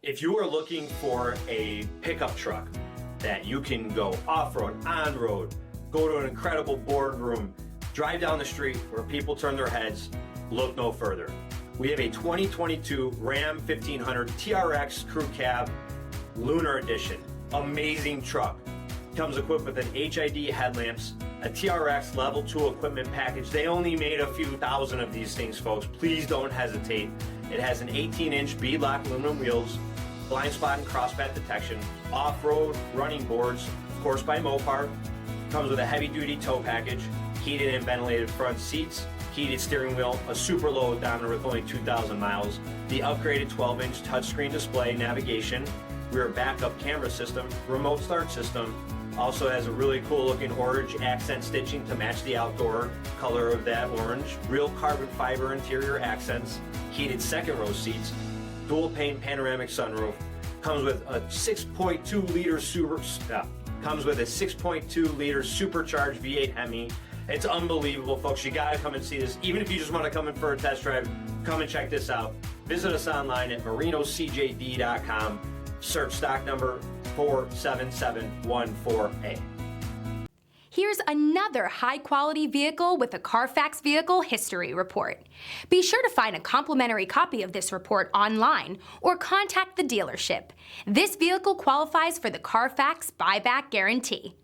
If you are looking for a pickup truck that you can go off-road, on-road, go to an incredible boardroom, drive down the street where people turn their heads, look no further. We have a 2022 Ram 1500 TRX Crew Cab Lunar Edition. Amazing truck. Comes equipped with an HID headlamps, a TRX Level 2 equipment package. They only made a few thousand of these things, folks. Please don't hesitate. It has an 18-inch beadlock aluminum wheels, blind spot and crossbat detection, off-road running boards, of course by Mopar. Comes with a heavy-duty tow package, heated and ventilated front seats, heated steering wheel, a super low odometer with only 2,000 miles, the upgraded 12-inch touchscreen display, navigation, rear backup camera system, remote start system. Also has a really cool looking orange accent stitching to match the outdoor color of that orange. Real carbon fiber interior accents, heated second row seats, dual pane panoramic sunroof. Comes with a 6.2 liter supercharged V8 Hemi. It's unbelievable, folks. You gotta come and see this. Even if you just want to come in for a test drive, come and check this out. Visit us online at marinocjd.com. Search stock number 47714A. Here's another high-quality vehicle with a Carfax Vehicle History Report. Be sure to find a complimentary copy of this report online or contact the dealership. This vehicle qualifies for the Carfax Buyback Guarantee.